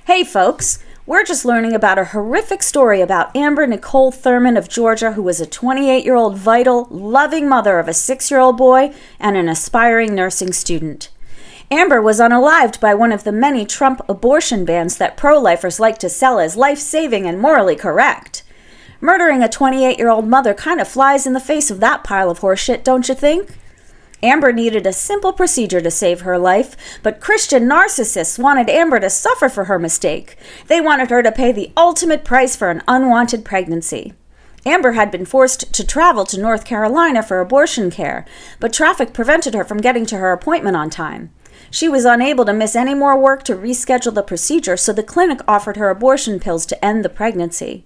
Hey folks, we're just learning about a horrific story about Amber Nicole Thurman of Georgia, who was a 28-year-old vital, loving mother of a 6-year-old boy and an aspiring nursing student. Amber was unalived by one of the many Trump abortion bans that pro-lifers like to sell as life-saving and morally correct. Murdering a 28-year-old mother kind of flies in the face of that pile of horseshit, don't you think? Amber needed a simple procedure to save her life, but Christian narcissists wanted Amber to suffer for her mistake. They wanted her to pay the ultimate price for an unwanted pregnancy. Amber had been forced to travel to North Carolina for abortion care, but traffic prevented her from getting to her appointment on time. She was unable to miss any more work to reschedule the procedure, so the clinic offered her abortion pills to end the pregnancy.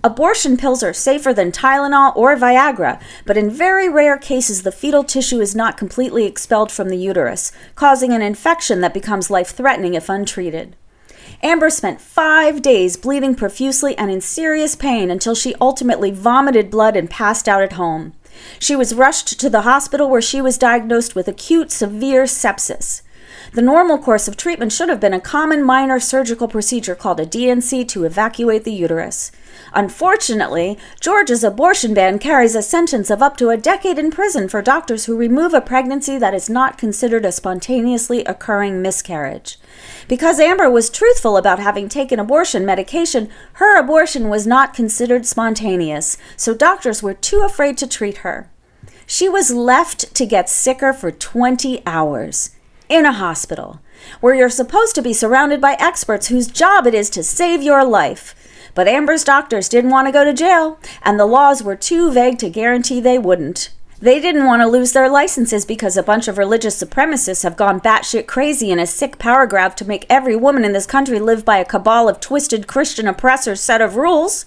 Abortion pills are safer than Tylenol or Viagra, but in very rare cases the fetal tissue is not completely expelled from the uterus, causing an infection that becomes life-threatening if untreated. Amber spent 5 days bleeding profusely and in serious pain until she ultimately vomited blood and passed out at home. She was rushed to the hospital where she was diagnosed with acute severe sepsis. The normal course of treatment should have been a common minor surgical procedure called a D&C to evacuate the uterus. Unfortunately, Georgia's abortion ban carries a sentence of up to a decade in prison for doctors who remove a pregnancy that is not considered a spontaneously occurring miscarriage. Because Amber was truthful about having taken abortion medication, her abortion was not considered spontaneous, so doctors were too afraid to treat her. She was left to get sicker for 20 hours. In a hospital, where you're supposed to be surrounded by experts whose job it is to save your life. But Amber's doctors didn't want to go to jail, and the laws were too vague to guarantee they wouldn't. They didn't want to lose their licenses because a bunch of religious supremacists have gone batshit crazy in a sick power grab to make every woman in this country live by a cabal of twisted Christian oppressors' set of rules.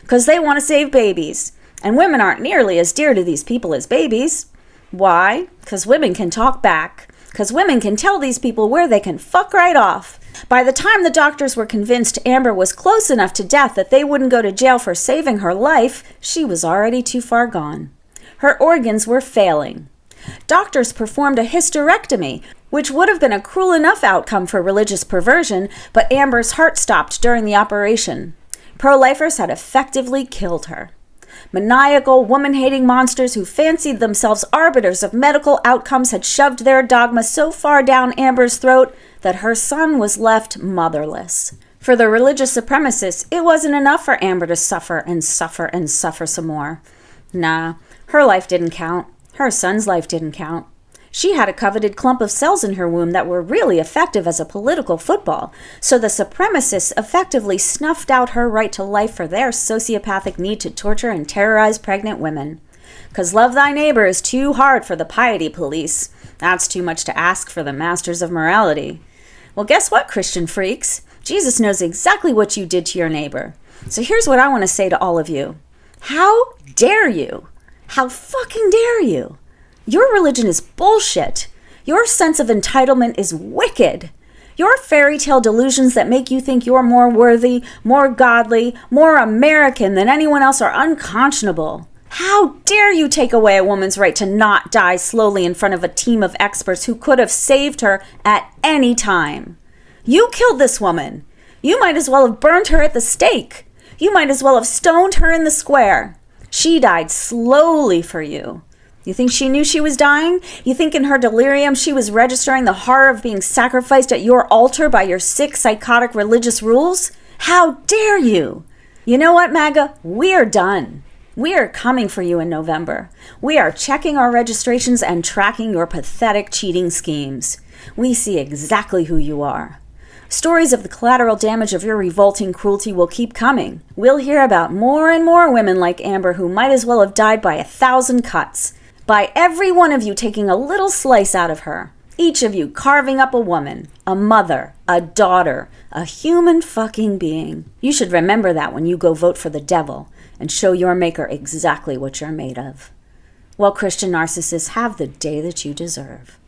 Because they want to save babies. And women aren't nearly as dear to these people as babies. Why? Because women can talk back. Because women can tell these people where they can fuck right off. By the time the doctors were convinced Amber was close enough to death that they wouldn't go to jail for saving her life, she was already too far gone. Her organs were failing. Doctors performed a hysterectomy, which would have been a cruel enough outcome for religious perversion, but Amber's heart stopped during the operation. Pro-lifers had effectively killed her. Maniacal, woman-hating monsters who fancied themselves arbiters of medical outcomes had shoved their dogma so far down Amber's throat that her son was left motherless. For the religious supremacists, it wasn't enough for Amber to suffer and suffer and suffer some more. Nah, her life didn't count. Her son's life didn't count. She had a coveted clump of cells in her womb that were really effective as a political football, so the supremacists effectively snuffed out her right to life for their sociopathic need to torture and terrorize pregnant women. 'Cause love thy neighbor is too hard for the piety police. That's too much to ask for the masters of morality. Well, guess what, Christian freaks? Jesus knows exactly what you did to your neighbor. So here's what I want to say to all of you. How dare you? How fucking dare you? Your religion is bullshit. Your sense of entitlement is wicked. Your fairy tale delusions that make you think you're more worthy, more godly, more American than anyone else are unconscionable. How dare you take away a woman's right to not die slowly in front of a team of experts who could have saved her at any time? You killed this woman. You might as well have burned her at the stake. You might as well have stoned her in the square. She died slowly for you. You think she knew she was dying? You think in her delirium she was registering the horror of being sacrificed at your altar by your sick, psychotic religious rules? How dare you? You know what, MAGA? We're done. We are coming for you in November. We are checking our registrations and tracking your pathetic cheating schemes. We see exactly who you are. Stories of the collateral damage of your revolting cruelty will keep coming. We'll hear about more and more women like Amber who might as well have died by 1,000 cuts. By every one of you taking a little slice out of her. Each of you carving up a woman, a mother, a daughter, a human fucking being. You should remember that when you go vote for the devil and show your maker exactly what you're made of. Well, Christian narcissists, have the day that you deserve.